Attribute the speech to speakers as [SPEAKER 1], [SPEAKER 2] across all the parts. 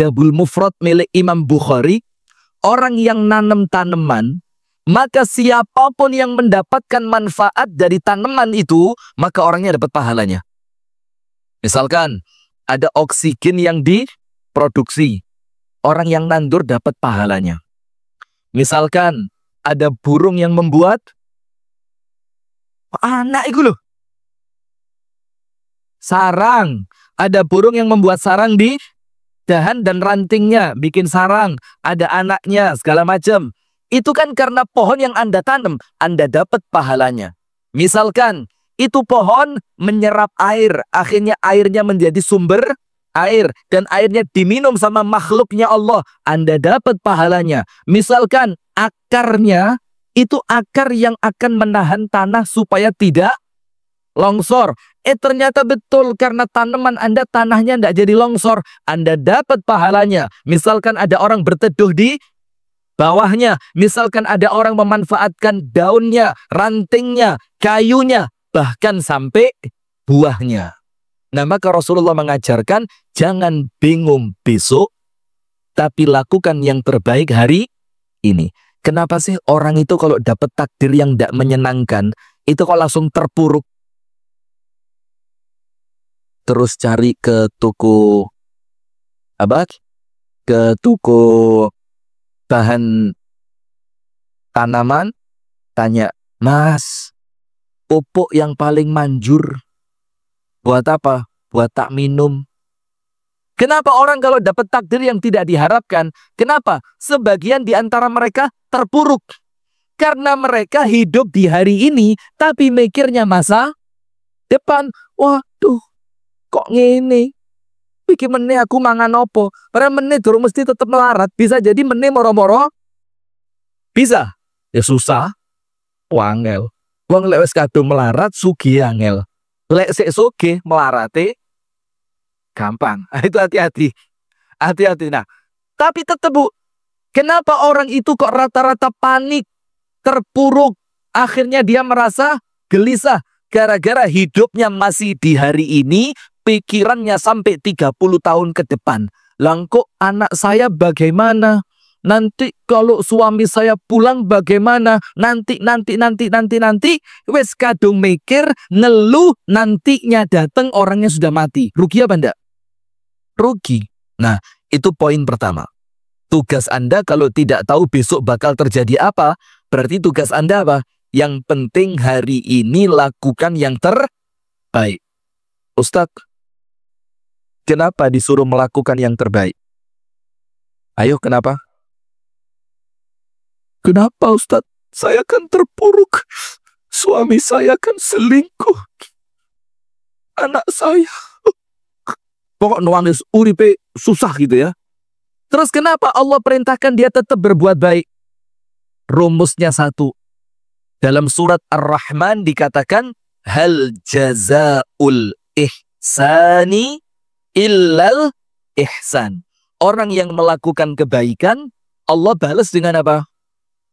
[SPEAKER 1] Al-Adabul Mufrad milik Imam Bukhari, orang yang nanam tanaman, maka siapapun yang mendapatkan manfaat dari tanaman itu, maka orangnya dapat pahalanya. Misalkan ada oksigen yang diproduksi, orang yang nandur dapat pahalanya. Misalkan ada burung yang membuat anak itu loh, sarang. Ada burung yang membuat sarang di dahan dan rantingnya, bikin sarang, ada anaknya, segala macam. Itu kan karena pohon yang Anda tanam, Anda dapat pahalanya. Misalkan itu pohon menyerap air, akhirnya airnya menjadi sumber air, dan airnya diminum sama makhluknya Allah, Anda dapat pahalanya. Misalkan akarnya, itu akar yang akan menahan tanah supaya tidak longsor. Ternyata betul, karena tanaman Anda tanahnya tidak jadi longsor, Anda dapat pahalanya. Misalkan ada orang berteduh di bawahnya, misalkan ada orang memanfaatkan daunnya, rantingnya, kayunya, bahkan sampai buahnya. Nah, maka Rasulullah mengajarkan, jangan bingung besok, tapi lakukan yang terbaik hari ini. Kenapa sih orang itu kalau dapat takdir yang tidak menyenangkan, itu kok langsung terpuruk? Terus cari ke toko ke toko bahan tanaman, tanya, Mas, pupuk yang paling manjur buat apa? Buat tak minum. Kenapa orang kalau dapat takdir yang tidak diharapkan, kenapa? Sebagian di antara mereka terpuruk. Karena mereka hidup di hari ini, tapi mikirnya masa depan. Waduh, kok ngene? Iki meneh aku mangan opo? Para meneh durung mesti tetep melarat. Bisa jadi meneh moro-moro. Bisa. Ya susah. Wangel. Wong lek wis kadung melarat sugih angel. Lek sik sugih melarate gampang. Itu hati-hati. Hati-hati. Nah, tapi tetep Bu, kenapa orang itu kok rata-rata panik, terpuruk, akhirnya dia merasa gelisah gara-gara hidupnya masih di hari ini, pikirannya sampai 30 tahun ke depan. Langkok anak saya bagaimana? Nanti kalau suami saya pulang bagaimana? Nanti. Wes kadung mikir, ngeluh, nantinya datang orangnya sudah mati. Rugi apa enggak? Rugi. Nah, itu poin pertama. Tugas Anda kalau tidak tahu besok bakal terjadi apa, berarti tugas Anda apa? Yang penting hari ini lakukan yang terbaik. Ustadz, kenapa disuruh melakukan yang terbaik? Ayo, kenapa? Kenapa Ustadz? Saya kan terpuruk. Suami saya kan selingkuh. Anak saya. Pokok nuangis uripe susah gitu ya. Terus kenapa Allah perintahkan dia tetap berbuat baik? Rumusnya satu. Dalam surat Ar-Rahman dikatakan, hal jazaul ihsani illal ihsan. Orang yang melakukan kebaikan, Allah balas dengan apa?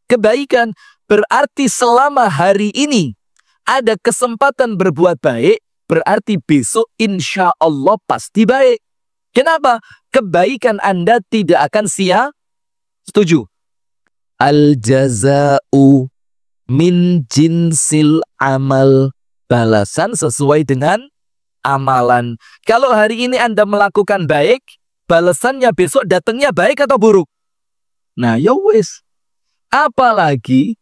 [SPEAKER 1] Kebaikan. Berarti selama hari ini ada kesempatan berbuat baik, berarti besok insya Allah pasti baik. Kenapa? Kebaikan Anda tidak akan sia. Setuju? Al-jaza'u min jinsil amal. Balasan sesuai dengan amalan. Kalau hari ini Anda melakukan baik, balasannya besok datangnya baik atau buruk? Nah, ya wis. Apalagi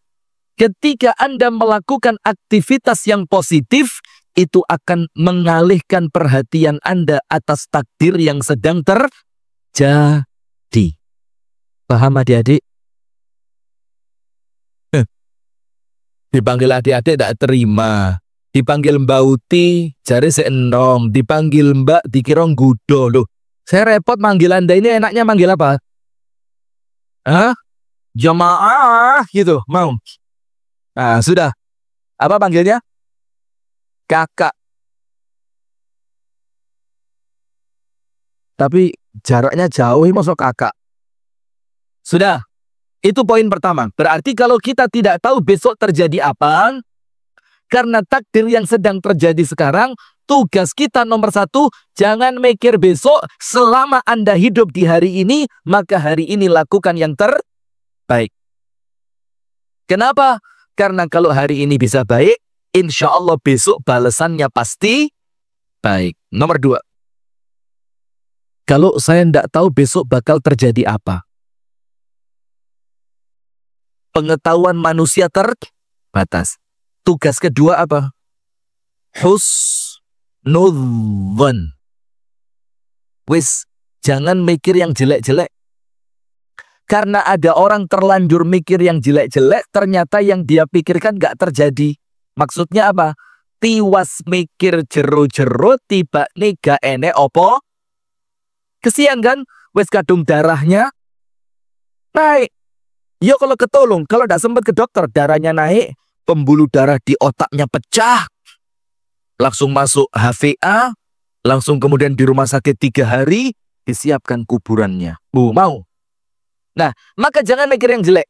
[SPEAKER 1] ketika Anda melakukan aktivitas yang positif, itu akan mengalihkan perhatian Anda atas takdir yang sedang terjadi. Paham adik-adik? Dipanggil adik-adik tidak terima. Dipanggil Mbak Uti, jari seenong. Dipanggil Mbak, dikira gudo loh. Saya repot manggil Anda ini, enaknya manggil apa? Hah? Jamaah gitu, mau? Nah, sudah. Apa panggilnya? Kakak. Tapi jaraknya jauh, masuk kakak. Sudah. Itu poin pertama. Berarti kalau kita tidak tahu besok terjadi apa, karena takdir yang sedang terjadi sekarang, tugas kita nomor satu, jangan mikir besok. Selama Anda hidup di hari ini, maka hari ini lakukan yang terbaik. Kenapa? Karena kalau hari ini bisa baik, insya Allah besok balasannya pasti baik. Nomor dua, kalau saya tidak tahu besok bakal terjadi apa. Pengetahuan manusia terbatas. Tugas kedua apa? Husnudzon. Wis, jangan mikir yang jelek-jelek. Karena ada orang terlanjur mikir yang jelek-jelek, ternyata yang dia pikirkan gak terjadi. Maksudnya apa? Tiwas mikir jero-jero, tiba nih gak enek opo. Kesian kan? Wis kadung darahnya naik. Ya kalau ketolong, kalau tidak sempat ke dokter, darahnya naik, pembuluh darah di otaknya pecah, langsung masuk HVA, langsung kemudian di rumah sakit 3 hari, disiapkan kuburannya. Mau? Nah, maka jangan mikir yang jelek.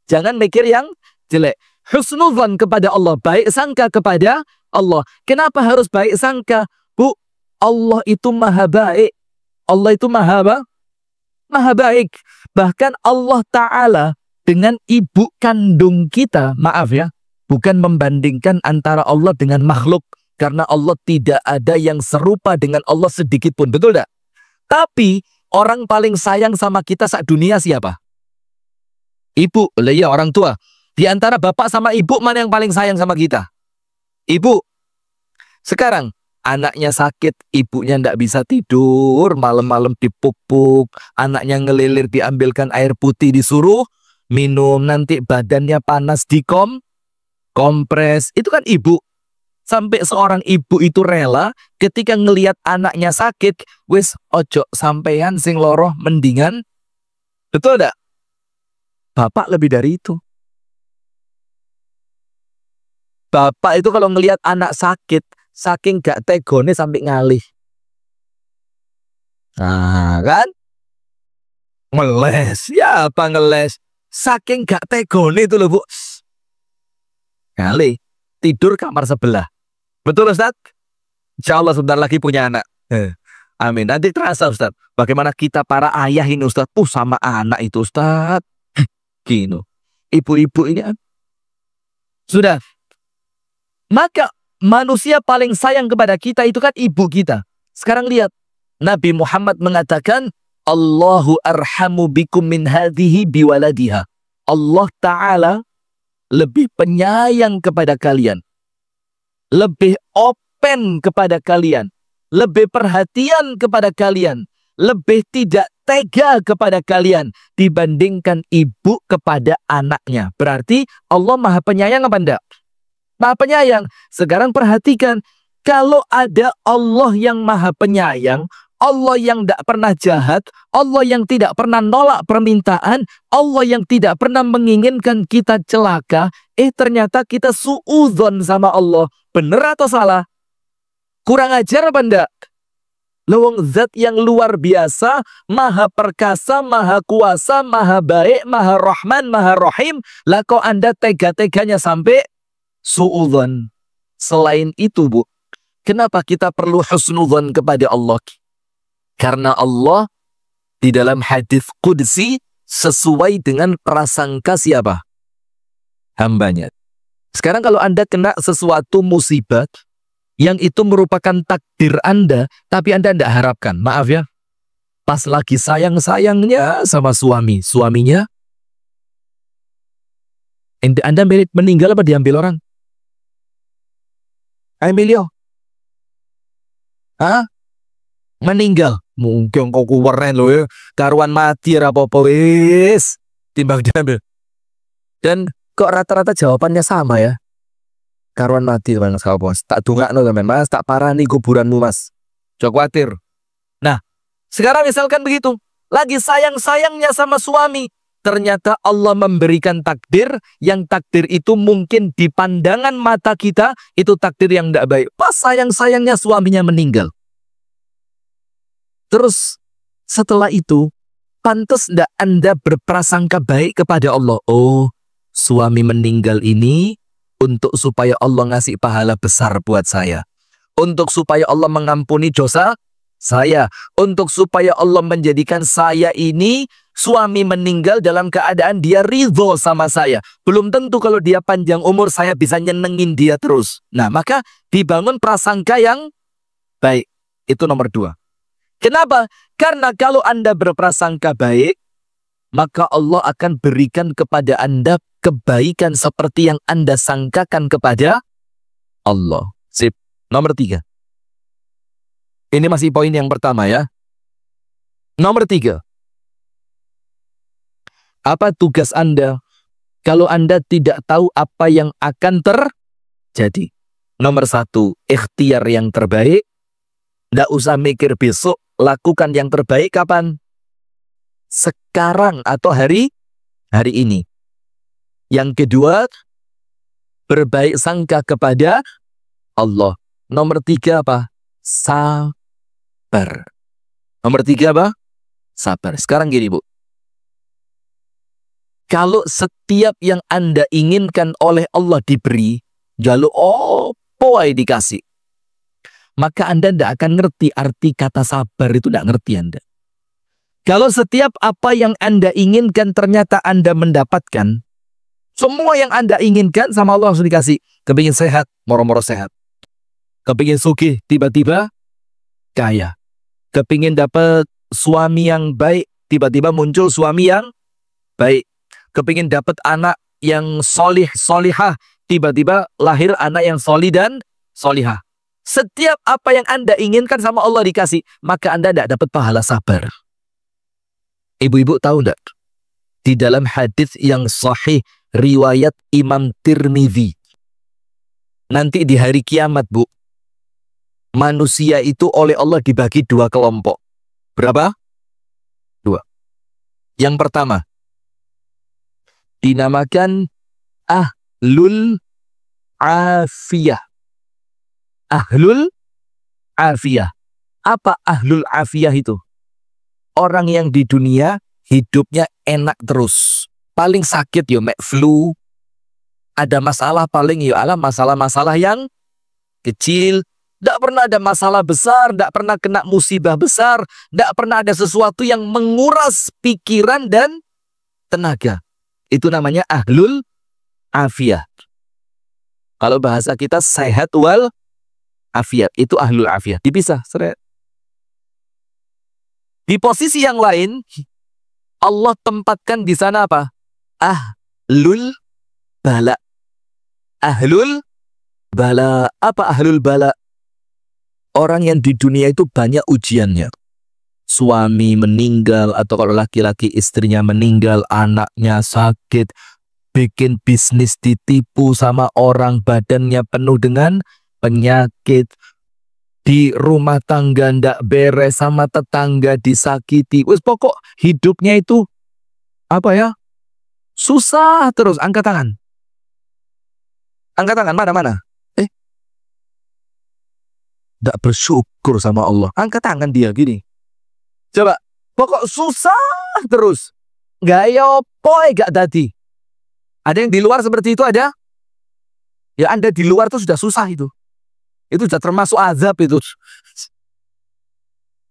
[SPEAKER 1] Jangan mikir yang jelek. Husnudzon kepada Allah, baik sangka kepada Allah. Kenapa harus baik sangka? Bu, Allah itu maha baik. Allah itu maha baik. Bahkan Allah Ta'ala dengan ibu kandung kita, maaf ya, bukan membandingkan antara Allah dengan makhluk. Karena Allah tidak ada yang serupa dengan Allah sedikit pun, betul tak? Tapi orang paling sayang sama kita saat dunia siapa? Ibu, ya orang tua. Di antara bapak sama ibu, mana yang paling sayang sama kita? Ibu. Sekarang, anaknya sakit, ibunya tidak bisa tidur, malam-malam dipupuk, anaknya ngelilir, diambilkan air putih, disuruh minum, nanti badannya panas, kompres. Itu kan ibu. Sampai seorang ibu itu rela ketika ngelihat anaknya sakit, wis ojo sampean sing loroh mendingan. Betul tidak? Bapak lebih dari itu. Bapak itu kalau ngelihat anak sakit, saking gak tegone sampai ngalih. Nah kan? Ngeles. Ya apa ngeles? Saking gak tegone itu loh Bu. Ngalih. Tidur kamar sebelah. Betul Ustaz? Insya Allah sebentar lagi punya anak. Amin. Nanti terasa Ustaz. Bagaimana kita para ayah ini Ustaz. Sama anak itu Ustaz. Gini. Ibu-ibu ini. Sudah. Maka manusia paling sayang kepada kita itu kan ibu kita. Sekarang lihat. Nabi Muhammad mengatakan. Allahu arhamu bikum min hadhihi biwaladiha. Allah Ta'ala lebih penyayang kepada kalian. Lebih open kepada kalian. Lebih perhatian kepada kalian. Lebih tidak tega kepada kalian. Dibandingkan ibu kepada anaknya. Berarti Allah maha penyayang apa enggak? Maha penyayang. Sekarang perhatikan. Kalau ada Allah yang maha penyayang. Allah yang tidak pernah jahat. Allah yang tidak pernah nolak permintaan. Allah yang tidak pernah menginginkan kita celaka. Ternyata kita suudzon sama Allah. Benar atau salah? Kurang ajar apa enggak? Lawang zat yang luar biasa, maha perkasa, maha kuasa, maha baik, maha rahman, maha rahim. Lah kok Anda tega-teganya sampai suudzon? Selain itu Bu, kenapa kita perlu husnudzon kepada Allah? Karena Allah di dalam hadis qudsi sesuai dengan prasangka siapa? Hambanya. Sekarang kalau Anda kena sesuatu musibah yang itu merupakan takdir Anda, tapi Anda tidak harapkan, maaf ya, pas lagi sayang-sayangnya sama suaminya, Anda meninggal apa diambil orang? Emilio? Hah? Meninggal? Mungkin kok kuweren loh ya, karuan mati apa-apa wis timbang diambil. Dan kok rata-rata jawabannya sama ya? Karuan mati Mas Bos. Tak dungakno teman Mas, tak parani kuburanmu Mas. Jok khawatir. Nah, sekarang misalkan begitu, lagi sayang-sayangnya sama suami, ternyata Allah memberikan takdir, yang takdir itu mungkin di pandangan mata kita itu takdir yang tidak baik. Pas sayang-sayangnya suaminya meninggal. Terus setelah itu, pantas tidak Anda berprasangka baik kepada Allah? Oh, suami meninggal ini untuk supaya Allah ngasih pahala besar buat saya. Untuk supaya Allah mengampuni dosa saya. Untuk supaya Allah menjadikan saya ini suami meninggal dalam keadaan dia ridho sama saya. Belum tentu kalau dia panjang umur saya bisa nyenengin dia terus. Nah, maka dibangun prasangka yang baik. Itu nomor 2. Kenapa? Karena kalau Anda berprasangka baik, maka Allah akan berikan kepada Anda kebaikan seperti yang Anda sangkakan kepada Allah. Sip. Nomor 3. Ini masih poin yang pertama ya. Nomor 3. Apa tugas Anda kalau Anda tidak tahu apa yang akan terjadi? Nomor 1, ikhtiar yang terbaik. Tidak usah mikir besok, lakukan yang terbaik kapan? Sekarang atau hari ini. Yang kedua, berbaik sangka kepada Allah. Nomor 3 apa? Sabar. Nomor 3 apa? Sabar. Sekarang gini, Bu. Kalau setiap yang Anda inginkan oleh Allah diberi, jaluk opo ae dikasih, maka Anda tidak akan ngerti arti kata sabar itu, tidak ngerti Anda. Kalau setiap apa yang Anda inginkan ternyata Anda mendapatkan, semua yang Anda inginkan sama Allah langsung dikasih. Kepingin sehat, moro-moro sehat. Kepingin sugih, tiba-tiba kaya. Kepingin dapat suami yang baik, tiba-tiba muncul suami yang baik. Kepingin dapat anak yang solihah, tiba-tiba lahir anak yang solih dan solihah. Setiap apa yang Anda inginkan sama Allah dikasih, maka Anda tidak dapat pahala sabar. Ibu-ibu tahu tidak? Di dalam hadis yang sahih riwayat Imam Tirmidzi, nanti di hari kiamat, Bu, manusia itu oleh Allah dibagi 2 kelompok. Berapa? 2. Yang pertama, dinamakan ahlul afiyah. Ahlul afiyah. Apa ahlul afiyah itu? Orang yang di dunia hidupnya enak terus. Paling sakit yo mek flu. Ada masalah paling yo ala masalah-masalah yang kecil. Tidak pernah ada masalah besar, tidak pernah kena musibah besar, tidak pernah ada sesuatu yang menguras pikiran dan tenaga. Itu namanya ahlul afiyah. Kalau bahasa kita sehat wal afiyah, itu ahlul afiyah. Dipisah, seret. Di posisi yang lain, Allah tempatkan di sana apa? Ahlul bala. Ahlul bala. Apa ahlul bala? Orang yang di dunia itu banyak ujiannya. Suami meninggal, atau kalau laki-laki istrinya meninggal, anaknya sakit, bikin bisnis ditipu sama orang, badannya penuh dengan penyakit, di rumah tangga ndak beres, sama tetangga disakiti. Wes pokok hidupnya itu apa ya? Susah terus. Angkat tangan. Angkat tangan, mana? Ndak bersyukur sama Allah. Angkat tangan dia gini. Coba, pokok susah terus. Gak poi gak tadi. Ada yang di luar seperti itu ada? Ya Anda di luar tuh sudah susah itu. Itu sudah termasuk azab itu.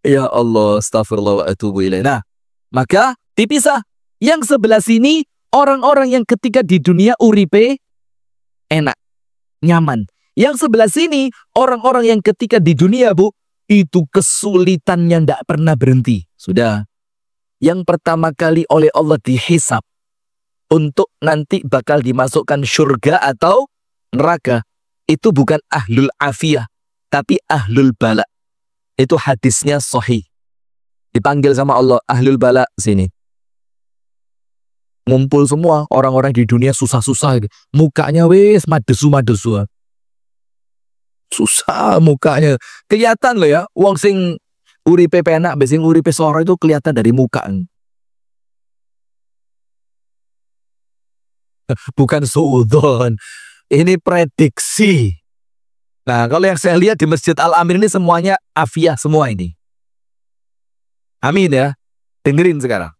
[SPEAKER 1] Ya Allah, astagfirullah wa atubu ilaih. Nah, maka dipisah. Yang sebelah sini orang-orang yang ketika di dunia uripe enak, nyaman. Yang sebelah sini orang-orang yang ketika di dunia, Bu, itu kesulitannya tidak pernah berhenti. Sudah. Yang pertama kali oleh Allah dihisab untuk nanti bakal dimasukkan surga atau neraka, itu bukan ahlul afiyah, tapi ahlul bala. Itu hadisnya sahih. Dipanggil sama Allah, ahlul bala sini. Ngumpul semua orang-orang di dunia susah-susah. Mukanya wes madesu-madesu. Susah mukanya. Kelihatan loh ya. Wong sing uripe penak, sing uripe soro itu kelihatan dari muka. Bukan suudzon. Ini prediksi. Nah, kalau yang saya lihat di Masjid Al-Amin ini semuanya afiyah semua ini. Amin ya. Dengerin sekarang.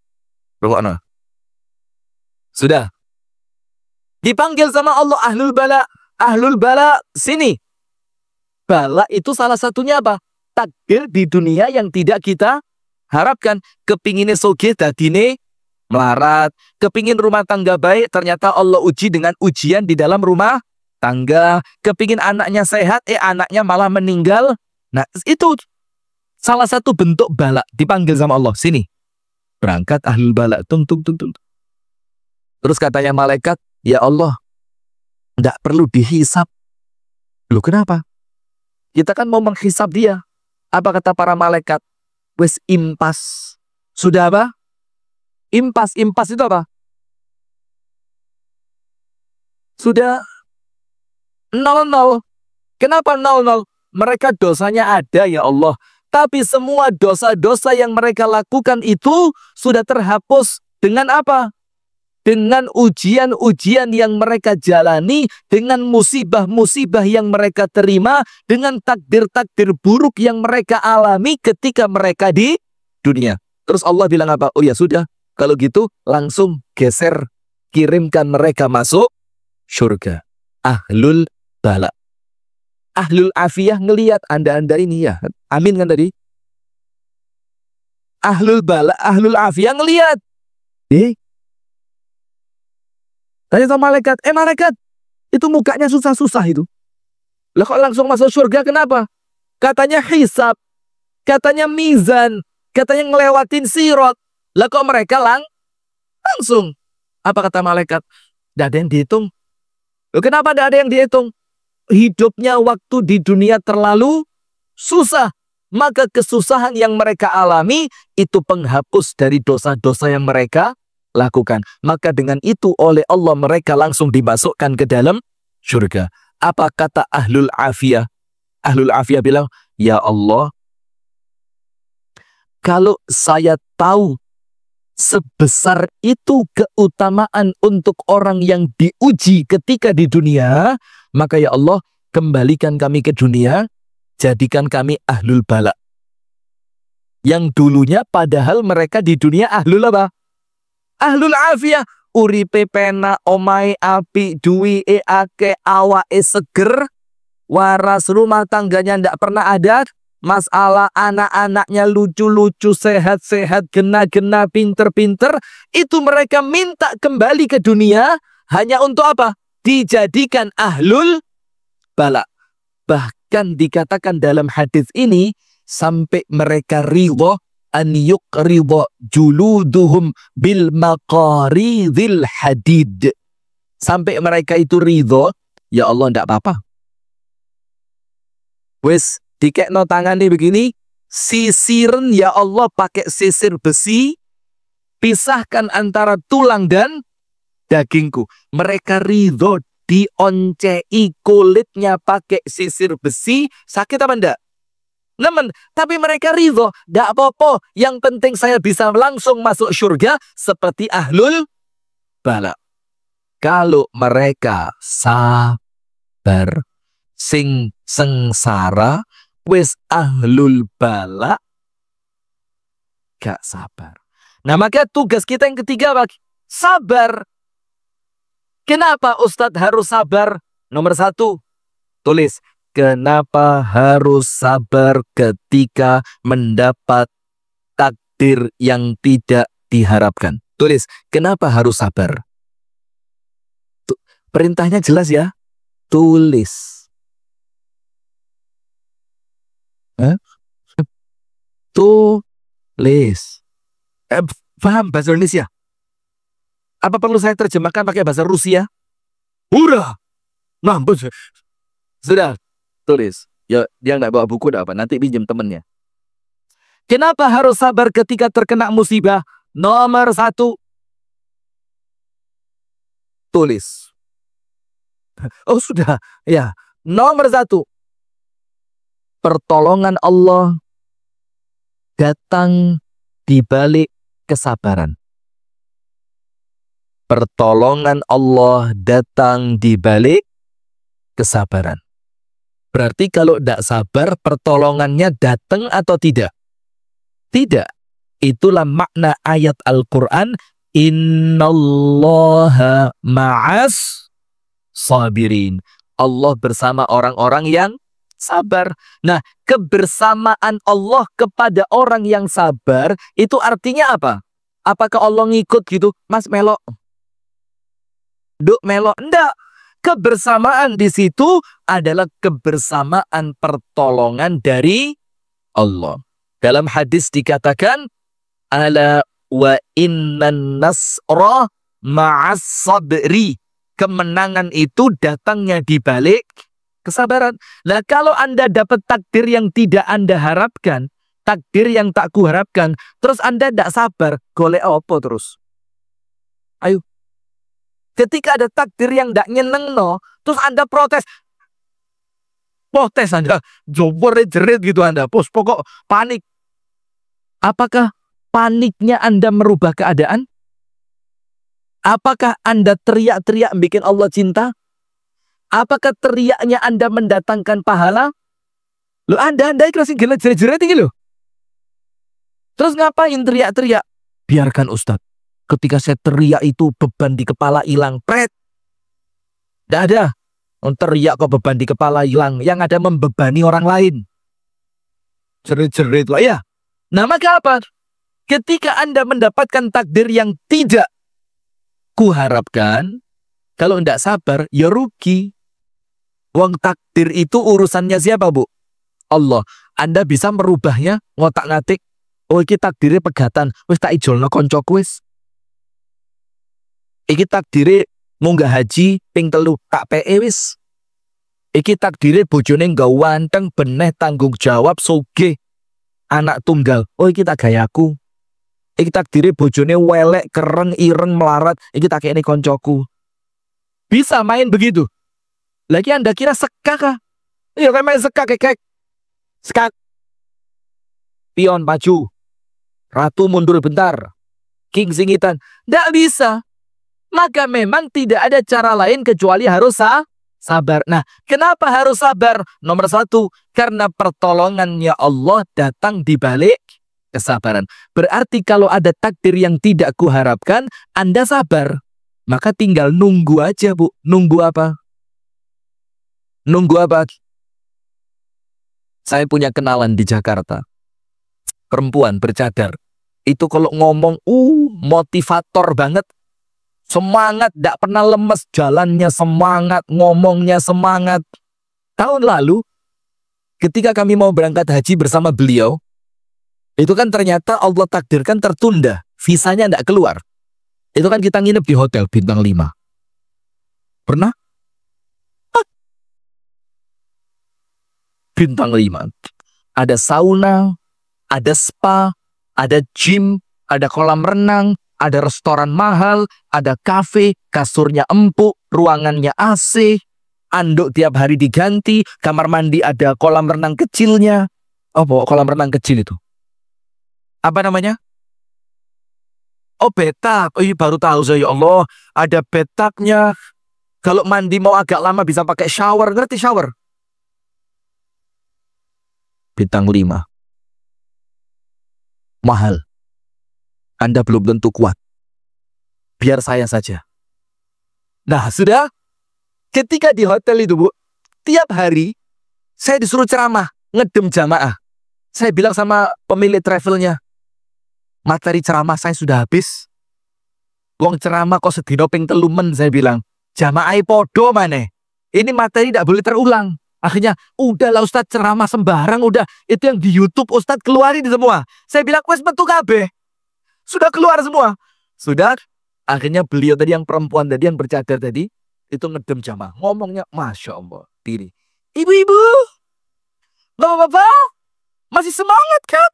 [SPEAKER 1] Rukukna. Sudah. Dipanggil sama Allah ahlul bala. Ahlul bala sini. bala itu salah satunya apa? Takdir di dunia yang tidak kita harapkan. Kepinginnya sugih dadine melarat, kepingin rumah tangga baik, ternyata Allah uji dengan ujian di dalam rumah tangga. Kepingin anaknya sehat, anaknya malah meninggal. Nah, itu salah satu bentuk bala, dipanggil sama Allah. Sini, berangkat ahlul bala. Tung. Terus katanya malaikat, ya Allah, tidak perlu dihisap. Loh, kenapa? Kita kan mau menghisap dia. Apa kata para malaikat? Wes impas. Sudah apa? Impas itu apa? Sudah 0-0. Kenapa 0-0? Mereka dosanya ada ya Allah. Tapi semua dosa-dosa yang mereka lakukan itu sudah terhapus dengan apa? Dengan ujian-ujian yang mereka jalani, dengan musibah-musibah yang mereka terima, dengan takdir-takdir buruk yang mereka alami ketika mereka di dunia. Terus Allah bilang apa? Oh ya sudah, kalau gitu langsung geser, kirimkan mereka masuk surga. Ahlul bala. Ahlul afiyah ngelihat Anda ini ya. Amin kan tadi? Ahlul bala, ahlul afiyah ngelihat. Tanya sama malaikat, malaikat, itu mukanya susah-susah itu. Lah kok langsung masuk surga, kenapa? Katanya hisab, katanya mizan, katanya ngelewatin sirat. Lah kok mereka langsung? Apa kata malaikat? Tidak ada yang dihitung. Loh, kenapa tidak ada yang dihitung? Hidupnya waktu di dunia terlalu susah. Maka kesusahan yang mereka alami itu penghapus dari dosa-dosa yang mereka lakukan. Maka dengan itu oleh Allah mereka langsung dimasukkan ke dalam surga. Apa kata ahlul afiyah? Ahlul afiyah bilang, ya Allah, kalau saya tahu sebesar itu keutamaan untuk orang yang diuji ketika di dunia, maka ya Allah, kembalikan kami ke dunia, jadikan kami ahlul bala. Yang dulunya padahal mereka di dunia ahlul apa? Ahlul afiyah, uripe pena, omai api, duwi ake, awae seger, waras rumah tangganya ndak pernah ada, masalah anak-anaknya lucu-lucu, sehat-sehat, gena-gena, pinter-pinter, itu mereka minta kembali ke dunia hanya untuk apa? Dijadikan ahlul bala. Bahkan dikatakan dalam hadis ini sampai mereka ridho an yuqridha juluduhum bil maqaridil hadid. Sampai mereka itu ridho, ya Allah ndak apa-apa. Wes dikekno tangane begini, sisiren ya Allah pakai sisir besi, pisahkan antara tulang dan dagingku. Mereka ridho dioncei kulitnya pakai sisir besi, sakit apa enggak? Namun, tapi mereka ridho, tidak apa-apa. Yang penting saya bisa langsung masuk surga seperti ahlul bala. Kalau mereka sabar, sing sengsara, wis ahlul bala, gak sabar. Nah, maka tugas kita yang ketiga, Pak, sabar. Kenapa Ustadz harus sabar? Nomor 1, tulis. Kenapa harus sabar ketika mendapat takdir yang tidak diharapkan? Tulis, kenapa harus sabar? Perintahnya jelas ya. Tulis. Tulis. Paham bahasa Indonesia? Apa perlu saya terjemahkan pakai bahasa Rusia? Udah. Mampus. Sudah. Tulis. Ya, dia nggak bawa buku, apa? Nanti pinjam temennya. Kenapa harus sabar ketika terkena musibah? Nomor 1. Tulis. Oh, sudah. Ya. Nomor 1. Pertolongan Allah datang di balik kesabaran. Pertolongan Allah datang di balik kesabaran. Berarti kalau tidak sabar, pertolongannya datang atau tidak? Tidak. Itulah makna ayat Al-Quran. Innallaha ma'as sabirin. Allah bersama orang-orang yang sabar. Nah, kebersamaan Allah kepada orang yang sabar itu artinya apa? Apakah Allah ngikut gitu? Mas melok. Duk melok. Enggak. Kebersamaan di situ adalah kebersamaan pertolongan dari Allah. Dalam hadis dikatakan, ala wa innan nasra ma'as sabri. Kemenangan itu datangnya di balik kesabaran. Nah, kalau Anda dapat takdir yang tidak Anda harapkan, takdir yang tak kuharapkan, terus Anda tidak sabar, golek apa terus? Ayo. Ketika ada takdir yang tidak nyenengno, terus Anda protes. Protes Anda, jobor jerit gitu Anda, pokok panik. Apakah paniknya Anda merubah keadaan? Apakah Anda teriak-teriak bikin Allah cinta? Apakah teriaknya Anda mendatangkan pahala? Loh Anda ikhlas jerit-jerit ini loh. Terus ngapain teriak-teriak? Biarkan Ustadz. Ketika saya teriak itu beban di kepala hilang. Pret. Tidak ada. Teriak kok beban di kepala hilang. Yang ada membebani orang lain. Jerit-jerit lah ya. Nah maka apa? Ketika Anda mendapatkan takdir yang tidak kuharapkan, kalau tidak sabar, ya rugi. Wong takdir itu urusannya siapa, Bu? Allah. Anda bisa merubahnya, ngotak-ngatik. Oh, iki takdirnya pegatan. Wis tak ijolno koncoku wis. Iki takdirnya munggah haji ping 3 tak PE wis. Iki takdirnya bojone gawanteng, beneh tanggung jawab sugih. Anak tunggal. Oh, iki tak gayaku. Iki takdirnya bojone welek, kereng, ireng, melarat. Iki tak kene koncoku. Bisa main begitu. Lagi Anda kira sekak kah? Iya kan main sekak kek. Sekak. Pion maju. Ratu mundur bentar. King singitan. Nggak bisa. Maka memang tidak ada cara lain kecuali harus sabar. Nah, kenapa harus sabar? Nomor 1, karena pertolongannya Allah datang di balik kesabaran. Berarti kalau ada takdir yang tidak kuharapkan, Anda sabar. Maka tinggal nunggu aja, Bu. Nunggu apa? Nunggu apa? Saya punya kenalan di Jakarta. Perempuan bercadar. Itu kalau ngomong, motivator banget. Semangat, tidak pernah lemes. Jalannya semangat, ngomongnya semangat. Tahun lalu, ketika kami mau berangkat haji bersama beliau, itu kan ternyata Allah takdirkan tertunda. Visanya tidak keluar. Itu kan kita nginep di hotel bintang 5. Pernah? Bintang 5. Ada sauna, ada spa, ada gym, ada kolam renang, ada restoran mahal, ada kafe, kasurnya empuk, ruangannya AC, anduk tiap hari diganti, kamar mandi ada kolam renang kecilnya. Oh, kolam renang kecil itu. Apa namanya? Oh, bathtub. Oh, iya, baru tahu saya, ya Allah. Ada bathtubnya. Kalau mandi mau agak lama bisa pakai shower. Ngerti shower? Bintang 5. Mahal. Anda belum tentu kuat. Biar saya saja. Nah, sudah. Ketika di hotel itu, Bu, tiap hari saya disuruh ceramah, ngedem jamaah. Saya bilang sama pemilik travelnya, materi ceramah saya sudah habis. Wong ceramah kok sedino ping 3 men, saya bilang. Jamaah podo maneh. Ini materi tidak boleh terulang. Akhirnya, udahlah Ustadz ceramah sembarang, udah. Itu yang di YouTube Ustadz keluarin semua. Saya bilang, wes metu kabeh. Sudah keluar semua. Sudah. Akhirnya beliau tadi yang perempuan tadi yang bercadar tadi, itu ngedem jamaah. Ngomongnya, Masya Allah. Diri. Ibu-ibu, bapak-bapak, masih semangat kan?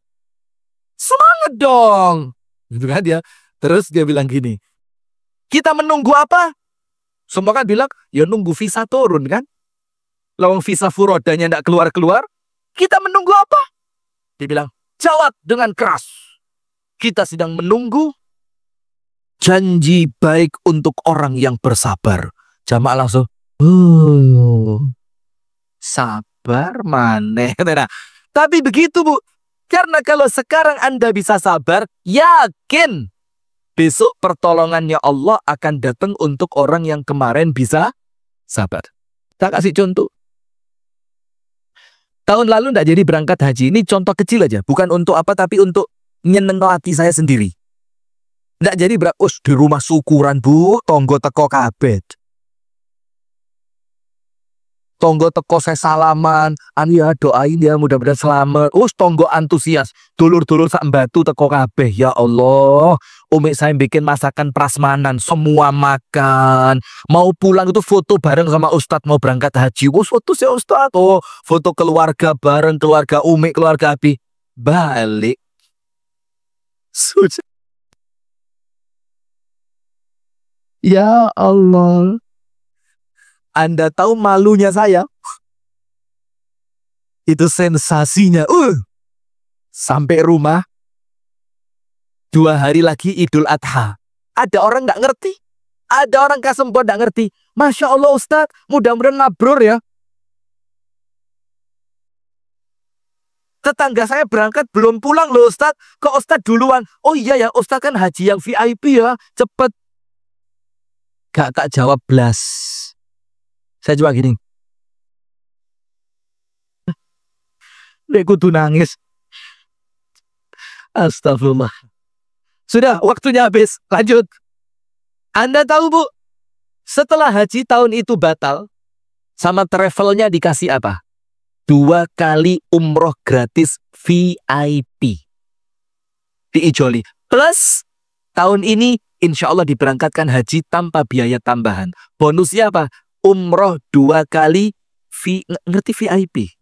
[SPEAKER 1] Semangat dong. Gitu kan dia. Terus dia bilang gini, kita menunggu apa? Semua kan bilang, ya nunggu visa turun kan? Lawang visa furodanya tidak keluar-keluar, kita menunggu apa? Dia bilang, jawab dengan keras. Kita sedang menunggu janji baik untuk orang yang bersabar. Jamaah langsung, sabar maneh. Nah, tapi begitu, Bu. Karena kalau sekarang Anda bisa sabar, yakin besok pertolongannya Allah akan datang untuk orang yang kemarin bisa sabar. Saya kasih contoh. Tahun lalu nggak jadi berangkat haji. Ini contoh kecil aja. Bukan untuk apa, tapi untuk nyeneng hati saya sendiri. Nggak jadi di rumah syukuran, Bu. Tonggo teko kabeh. Tonggo teko saya salaman, ya doain ya mudah-mudahan selamat. Tonggo antusias, dulur-dulur sak batu teko kabeh. Ya Allah, umi saya bikin masakan prasmanan, semua makan. Mau pulang itu foto bareng sama Ustadz mau berangkat haji. Foto sih Ustadz, foto keluarga bareng, keluarga umi, keluarga abi. Balik. Ya Allah. Anda tahu malunya saya? Itu sensasinya. Sampai rumah, 2 hari lagi Idul Adha. Ada orang nggak ngerti. Ada orang Kasembon nggak ngerti. Masya Allah Ustadz, mudah-mudahan mabrur ya. Tetangga saya berangkat belum pulang loh Ustadz. Kok Ustadz duluan? Oh iya ya, Ustadz kan haji yang VIP ya. Cepet. Gak tak jawab blas. Saya coba gini. Nek kudu nangis. Astagfirullah. Sudah, waktunya habis. Lanjut. Anda tahu, Bu? Setelah haji tahun itu batal, sama travelnya dikasih apa? 2 kali umroh gratis VIP. Diijoli. Plus, tahun ini insya Allah diberangkatkan haji tanpa biaya tambahan. Bonusnya apa? Umroh 2 kali ngerti VIP?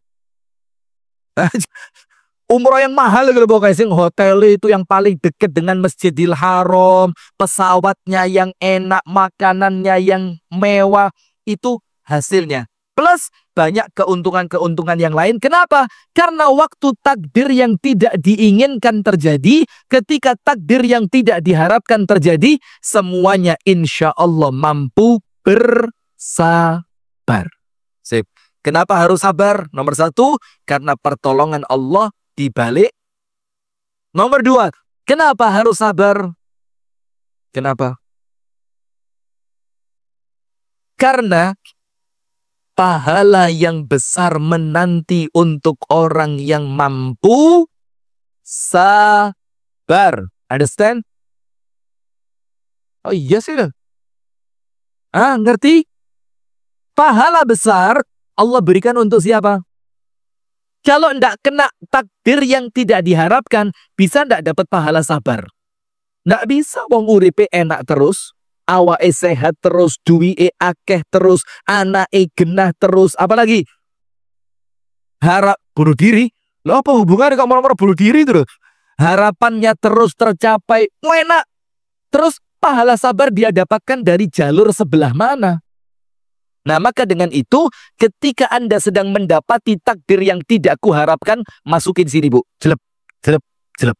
[SPEAKER 1] Umroh yang mahal gitu pokoknya, hotel itu yang paling dekat dengan Masjidil Haram, pesawatnya yang enak, makanannya yang mewah, itu hasilnya. Plus banyak keuntungan-keuntungan yang lain. Kenapa? Karena waktu takdir yang tidak diinginkan terjadi, ketika takdir yang tidak diharapkan terjadi, semuanya insya Allah mampu bersabar. Sip. Kenapa harus sabar? Nomor 1, karena pertolongan Allah di balik. Nomor 2, kenapa harus sabar? Kenapa? Karena pahala yang besar menanti untuk orang yang mampu sabar. Understand? Oh iya sih. Ngerti? Pahala besar Allah berikan untuk siapa? Kalau tidak kena takdir yang tidak diharapkan, bisa tidak dapat pahala sabar? Tidak bisa, wong uripe enak terus, awake sehat terus, duwike akeh terus, anake genah terus, apalagi harap bunuh diri. Loh, apa hubungannya kok mau bunuh diri terus? Harapannya terus tercapai, enak. Terus pahala sabar dia dapatkan dari jalur sebelah mana? Nah, maka dengan itu, ketika Anda sedang mendapati takdir yang tidak kuharapkan, masukin sini, Bu. Jelep, jelep, jelep.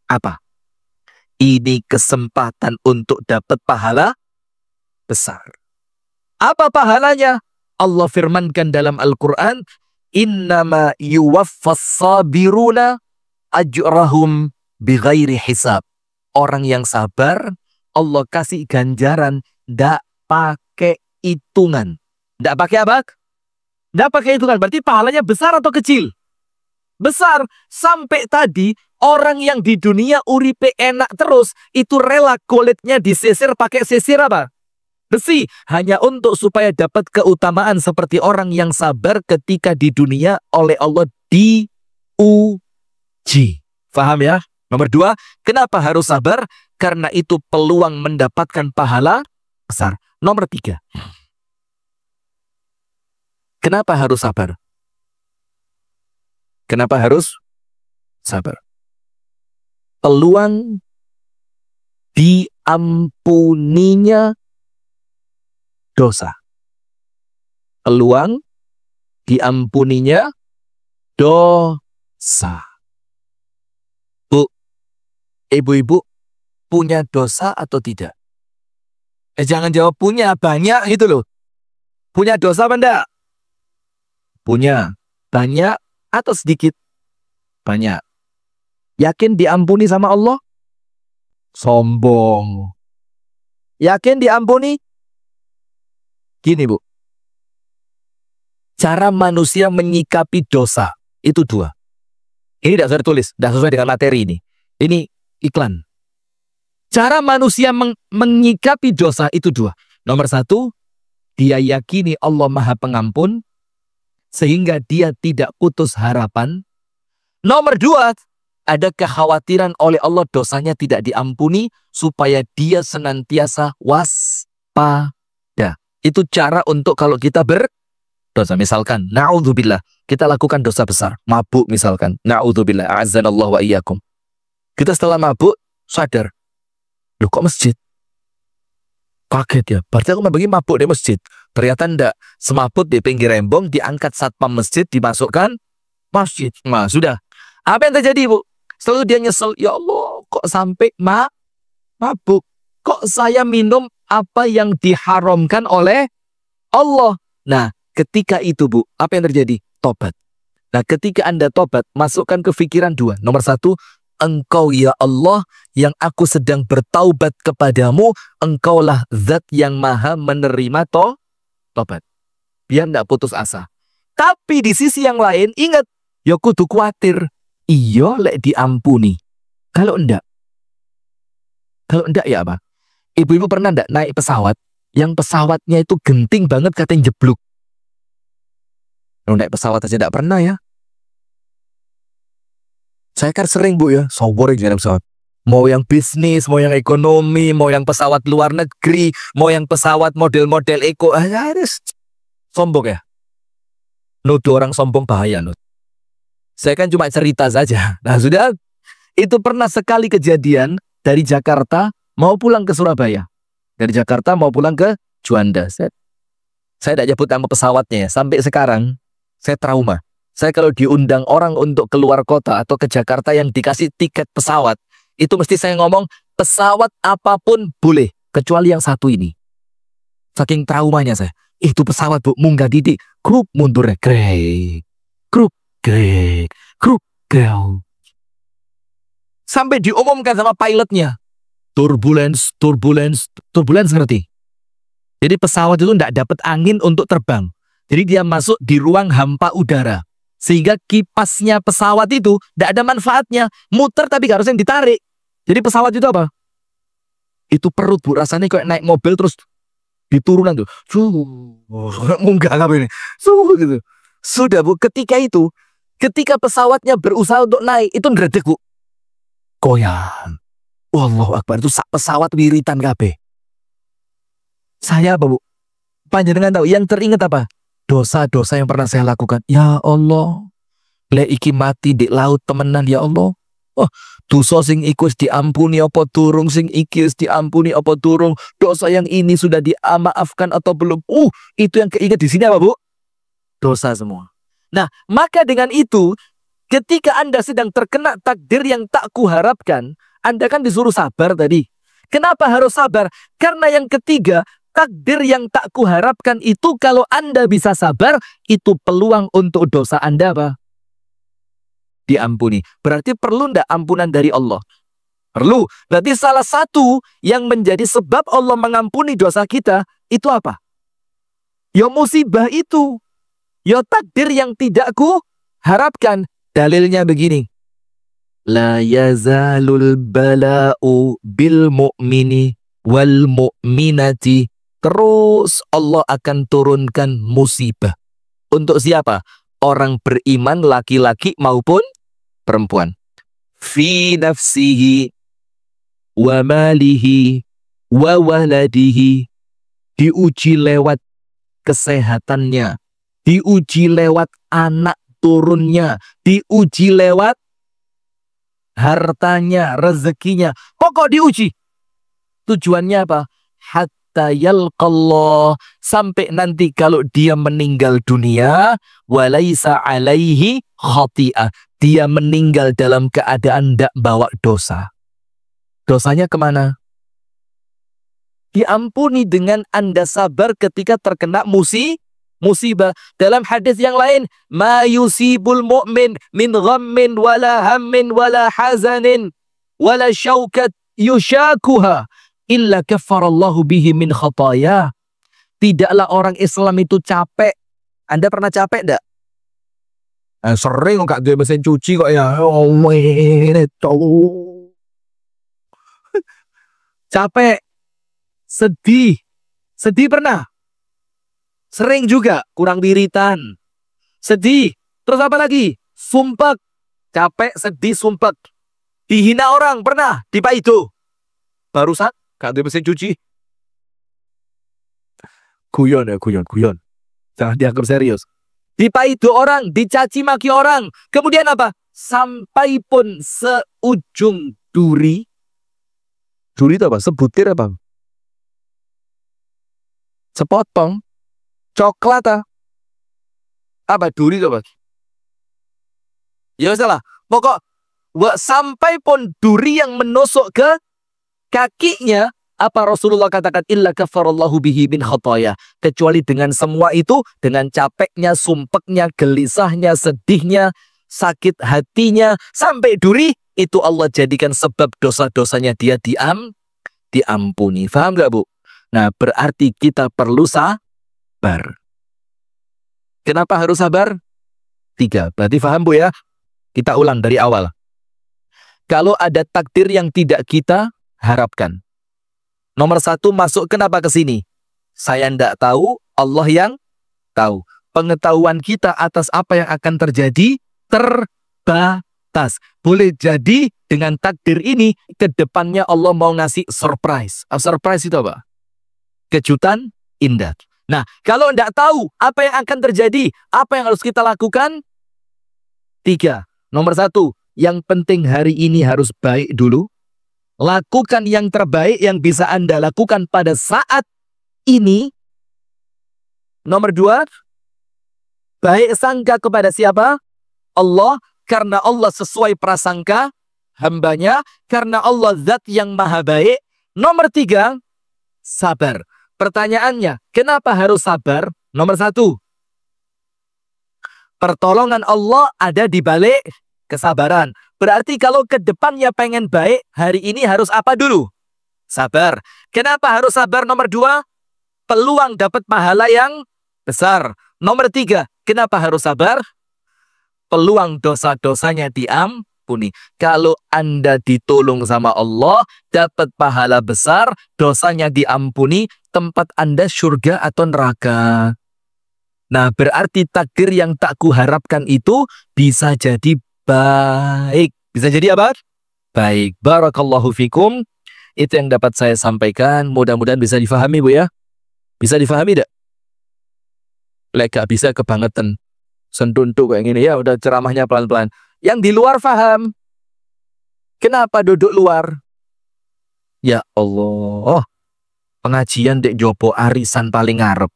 [SPEAKER 1] Apa? Ini kesempatan untuk dapat pahala besar. Apa pahalanya? Allah firmankan dalam Al-Quran, innama yuwaffas sabiruna ajrahum bighairi hisab. Orang yang sabar, Allah kasih ganjaran, tidak pakai hitungan. Tidak pakai apa? Tidak pakai hitungan. Berarti pahalanya besar atau kecil? Besar. Sampai tadi orang yang di dunia uripe enak terus, itu rela kulitnya disisir pakai sisir apa? Besi. Hanya untuk supaya dapat keutamaan seperti orang yang sabar ketika di dunia oleh Allah diuji. Faham ya? Nomor 2, kenapa harus sabar? Karena itu peluang mendapatkan pahala besar. Nomor 3, kenapa harus sabar? Kenapa harus sabar? Peluang diampuninya dosa. Peluang diampuninya dosa. Bu, ibu-ibu punya dosa atau tidak? Jangan jawab punya, banyak itu loh. Punya dosa apa enggak? Punya. Banyak atau sedikit? Banyak. Yakin diampuni sama Allah? Sombong. Yakin diampuni? Gini, Bu. Cara manusia menyikapi dosa itu dua. Ini tidak saya tulis, tidak sesuai dengan materi ini. Ini iklan. Cara manusia menyikapi dosa itu dua. Nomor satu, dia yakini Allah Maha Pengampun, sehingga dia tidak putus harapan. Nomor dua, ada kekhawatiran oleh Allah dosanya tidak diampuni, supaya dia senantiasa waspada. Itu cara untuk kalau kita berdosa. Misalkan, na'udzubillah, kita lakukan dosa besar. Mabuk misalkan, na'udzubillah, a'azzanallahu wa iyyakum. Kita setelah mabuk, sadar. Loh kok masjid? Kaget ya, berarti aku bagi mabuk di masjid. Ternyata enggak, semaput di pinggir rembong, diangkat satpam masjid, dimasukkan masjid. Nah, sudah. Apa yang terjadi, Bu? Selalu dia nyesel, ya Allah, kok sampai mabuk? Kok saya minum apa yang diharamkan oleh Allah? Nah, ketika itu, Bu, apa yang terjadi? Tobat. Nah, ketika Anda tobat, masukkan ke pikiran dua. Nomor satu, Engkau ya Allah yang aku sedang bertaubat kepadamu, Engkaulah zat yang maha menerima tobat. Biar tidak putus asa. Tapi di sisi yang lain, ingat, ya kudu khawatir. Iya lek diampuni. Kalau enggak ya apa? Ibu-ibu pernah enggak naik pesawat, yang pesawatnya itu genting banget katanya jeblok. Kalau naik pesawat aja enggak pernah ya. Saya kan sering, Bu, ya, sombong di pesawat. Mau yang bisnis, mau yang ekonomi, mau yang pesawat luar negeri, mau yang pesawat model-model eko, harus sombong ya. Nuduh orang sombong bahaya, Nut. Saya kan cuma cerita saja. Nah, sudah, itu pernah sekali kejadian dari Jakarta mau pulang ke Surabaya. Dari Jakarta mau pulang ke Juanda. Saya tidak nyebut nama pesawatnya ya. Sampai sekarang, saya trauma. Saya kalau diundang orang untuk keluar kota atau ke Jakarta yang dikasih tiket pesawat, itu mesti saya ngomong, pesawat apapun boleh, kecuali yang satu ini. Saking traumanya saya. Itu pesawat, Bu, munggah didik, grup mundur, grek, grup, grek, grup, grek. Sampai diumumkan sama pilotnya. Turbulence ngerti? Jadi pesawat itu tidak dapat angin untuk terbang. Jadi dia masuk di ruang hampa udara. Sehingga kipasnya pesawat itu tidak ada manfaatnya. Muter tapi gak harusnya ditarik. Jadi pesawat itu apa? Itu perut, Bu. Rasanya kayak naik mobil terus diturunan tuh. Munggah apa ini? Gitu. Sudah, Bu. Ketika pesawatnya berusaha untuk naik, itu ngeredek, Bu. Goyang. Wallahu Akbar. Itu pesawat wiritan kabeh. Saya apa, Bu? Panjenengan tahu yang teringat apa? Dosa-dosa yang pernah saya lakukan. Ya Allah, lek iki mati di laut temenan, ya Allah. Oh, dosa sing iku diampuni apa durung, sing iki diampuni apa durung, dosa yang ini sudah dimaafkan atau belum. Itu yang keinget di sini apa, Bu? Dosa semua. Nah, maka dengan itu, ketika Anda sedang terkena takdir yang tak kuharapkan, Anda kan disuruh sabar tadi. Kenapa harus sabar? Karena yang ketiga, takdir yang tak kuharapkan itu kalau Anda bisa sabar, itu peluang untuk dosa Anda apa? Diampuni. Berarti perlu ndak ampunan dari Allah? Perlu. Berarti salah satu yang menjadi sebab Allah mengampuni dosa kita, itu apa? Ya musibah itu. Ya takdir yang tidak kuharapkan. Dalilnya begini. La yazalul bala'u bil mu'mini wal mu'minati. Terus Allah akan turunkan musibah. Untuk siapa? Orang beriman laki-laki maupun perempuan. Fi nafsihi wa malihi wa waladihi. Diuji lewat kesehatannya. Diuji lewat anak turunnya. Diuji lewat hartanya, rezekinya. Pokok diuji. Tujuannya apa? Yalqallah, sampai nanti kalau dia meninggal dunia, walaisa alaihi khati'ah, dia meninggal dalam keadaan tidak bawa dosa. Dosanya kemana? Diampuni dengan Anda sabar ketika terkena musibah. Dalam hadis yang lain, ma yusibul mu'min min ghammin wala hammin wala hazanin wala syaukat yushakuha illa kafarallahu bihi min khataya. Tidaklah orang Islam itu capek, Anda pernah capek enggak?
[SPEAKER 2] Sering kok duwe mesin cuci kok ya.
[SPEAKER 1] Capek, sedih. Sedih pernah? Sering juga, kurang wiritan. Sedih. Terus apa lagi? Sumpek. Capek, sedih, sumpek. Dihina orang, pernah? Di Pak Ido. Barusan,
[SPEAKER 2] Gak duwe mesin cuci. Guyon ya, guyon. Jangan dianggap serius.
[SPEAKER 1] dipaido orang, dicaci maki orang. Kemudian apa? Sampai pun seujung duri.
[SPEAKER 2] Duri itu apa? Sebutir apa?
[SPEAKER 1] Sepotong. Coklat. Apa duri itu apa? Ya salah. Pokok sampai pun duri yang menusuk ke kakinya. Apa Rasulullah katakan? Illa kafarallahu bihi min khataya. Kecuali dengan semua itu, dengan capeknya, sumpeknya, gelisahnya, sedihnya, sakit hatinya, sampai duri, itu Allah jadikan sebab dosa-dosanya dia diampuni. Faham gak, Bu? Nah, berarti kita perlu sabar. Kenapa harus sabar? 3. Berarti faham, Bu, ya? Kita ulang dari awal. Kalau ada takdir yang tidak kita harapkan. Nomor 1, masuk kenapa ke sini? Saya tidak tahu, Allah yang tahu. Pengetahuan kita atas apa yang akan terjadi terbatas. Boleh jadi dengan takdir ini, ke depannya Allah mau ngasih surprise. Surprise itu apa? Kejutan indah. Nah, kalau tidak tahu apa yang akan terjadi, apa yang harus kita lakukan? 3. Nomor 1, yang penting hari ini harus baik dulu. Lakukan yang terbaik yang bisa Anda lakukan pada saat ini. Nomor 2, baik sangka kepada siapa? Allah, karena Allah sesuai prasangka hambanya, karena Allah zat yang maha baik. Nomor 3, sabar. Pertanyaannya, kenapa harus sabar? Nomor 1, pertolongan Allah ada di balik kesabaran. Berarti kalau ke depannya pengen baik, hari ini harus apa dulu? Sabar. Kenapa harus sabar? Nomor 2, peluang dapat pahala yang besar. Nomor 3, kenapa harus sabar? Peluang dosa-dosanya diampuni. Kalau Anda ditolong sama Allah, dapat pahala besar, dosanya diampuni, tempat Anda surga atau neraka. Nah, berarti takdir yang tak kuharapkan itu bisa jadi baik. Bisa jadi apa? Baik. Barakallahu fikum. Itu yang dapat saya sampaikan. Mudah-mudahan bisa difahami, Bu, ya. Bisa difahami tidak? Lek gak bisa kebangetan. Sentuntuk kayak gini. Ya udah ceramahnya pelan-pelan. Yang di luar faham. Kenapa duduk luar? Ya Allah. Pengajian dek jopo arisan paling ngarep.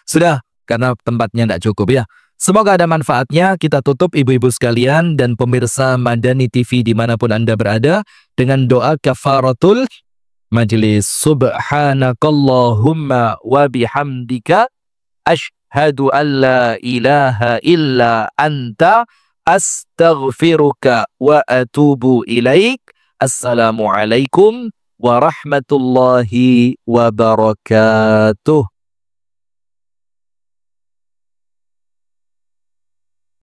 [SPEAKER 1] Sudah, karena tempatnya tidak cukup ya. Semoga ada manfaatnya. Kita tutup ibu-ibu sekalian dan pemirsa Madani TV dimanapun Anda berada dengan doa kafaratul majlis. Subhanakallahumma wa bihamdika ashhadu an la ilaha illa anta astaghfiruka wa atubu ilaik. Assalamualaikum warahmatullahi wabarakatuh.